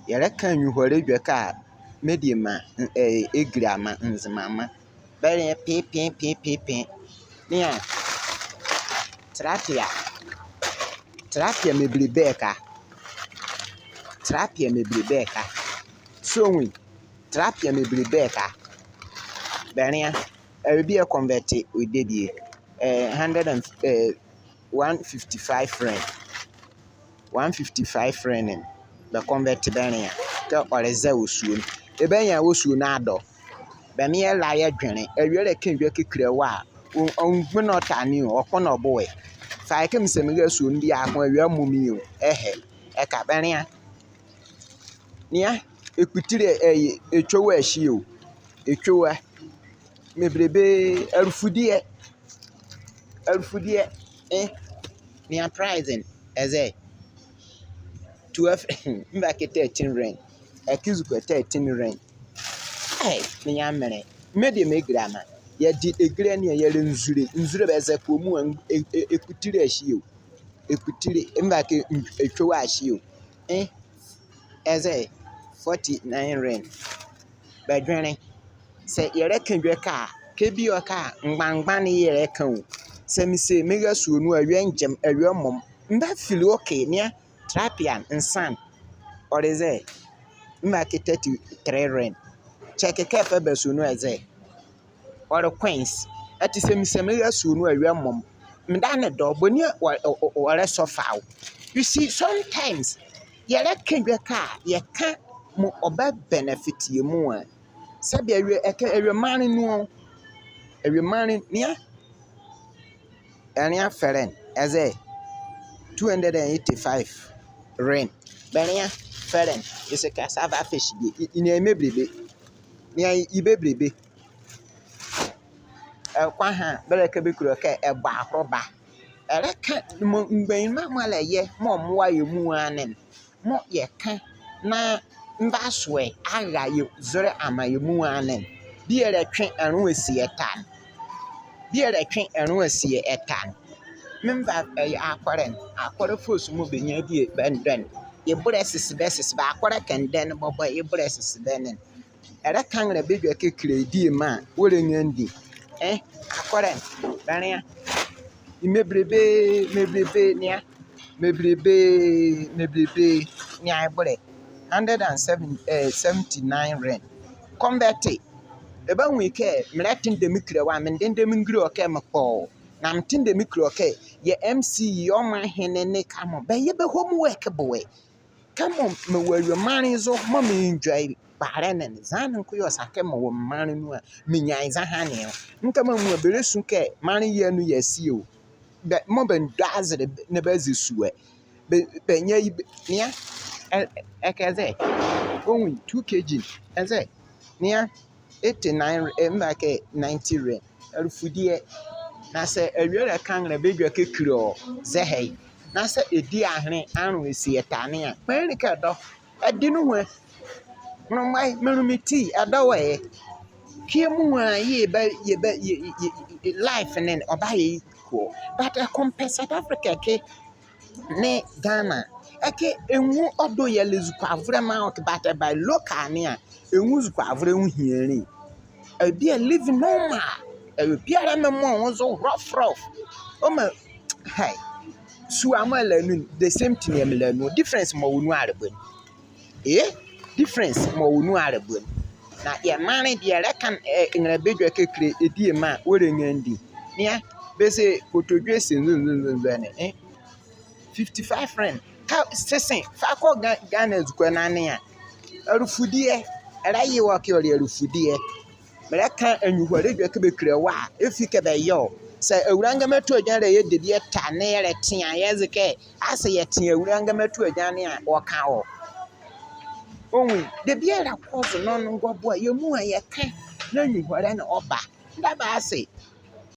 Yere kan nyuhore dwa ka medium Egila ma Nzema ma. Bere pin. Nia Terapia meblibeka. So we terapia meblibeka. Bere be a convert we did 155 friend. 155 friend the convert bere ka oreze osuo. Ebenya osuo na ado. Be me la ye dwene. Ewiere kan dwa kekire wa. Ongu no tani o kono boy. Fa kem se me osuo ndi akon awia mumi o. Eka bere ya. Nia ekutire etwowa ahie o. Etwowa mebrebe arufudie nia pricing eze 12 mbake 13 rain akizuko 13 rain nia mere medium Egila ma ya di Egila ne ya le nzure beze ko mu ekutire ahie o ekutire mbake etwowa ahie o eze 49 rain badwene se yere kan dwa ka kebi o ka ngbangban ne yere kan o se mi se mega suo no awie njem awie mom mba fili okay nia trapian nsan oreze mba ke 33 rain check kefe be suo no eze or queens ati se mi se mega suo no awie mom mda ne do boni ore sofa. You see sometimes yere kan dwa ka ye ka mo oba benefit ye mu a sabi awie mane no awie mane nia ania feren eze 285 rain benia feren is a cassava fish in a mebrebe nia ibebrebe kwa ha bele ka be kuro ka e ba akroba ere ka ngben ma mala ye mo moa ye mu anen mo ye ka na mba soe aga ye zore ama ye mu anen bi ere twen anu esi etan memba akware fosu mo benya bi benden ye bresis besis ba akware kenden bobo ye bresis benen era kan re bedwa kekire die ma wore nyandi akware bania mebrebe nia ibore 179 rand convert eba wike mletin de mikre wa mendende mingri oke mko na mtinde mikro oke ye MC yo ma hene ne kamo be ye be homework boy kamo me wayo mane zo mo me enjoy bare ne zan nko yo sake mo wo mane no a menyan za hane nka ma mu beresu ke mane ye no ye si o be mo ben dazre ne bazi suwe be nya nia ekeze only 2 kg eze nia 89 mbake 90 rand arufudie na se awiere kan na bedwa kekiro zehei na se edi ahene anu esi etane a perika do edi no ho no mai menumiti adawe kiemu a ye life nen obaye ko but compare South Africa ke ne Ghana eke enwu odo ye lezuko avre ma ok but by local ne a enwu zuko avre hu hieri e be live normal biara memo onzo rough o ma hey su amala nu the same thing emela nu difference mo wonu arebon difference mo wonu arebon na ye mane de rekan ngara bedwa kekire edie ma wore nyandi nia bese kotodwe senzo ne 55 friend ka sesen fa ko Ghana zuko na ne a arufudie era yi wo ke ori arufudie mereka anyuhore dwa ke bekire wa efike be yo se awuranga metu agyan re ye dedie ta ne yere tia yezike ase ye tia awuranga metu agyan ne a woka wo onwi de biara kozo no ngobo ye mu a ye ka na anyuhore na oba ndaba ase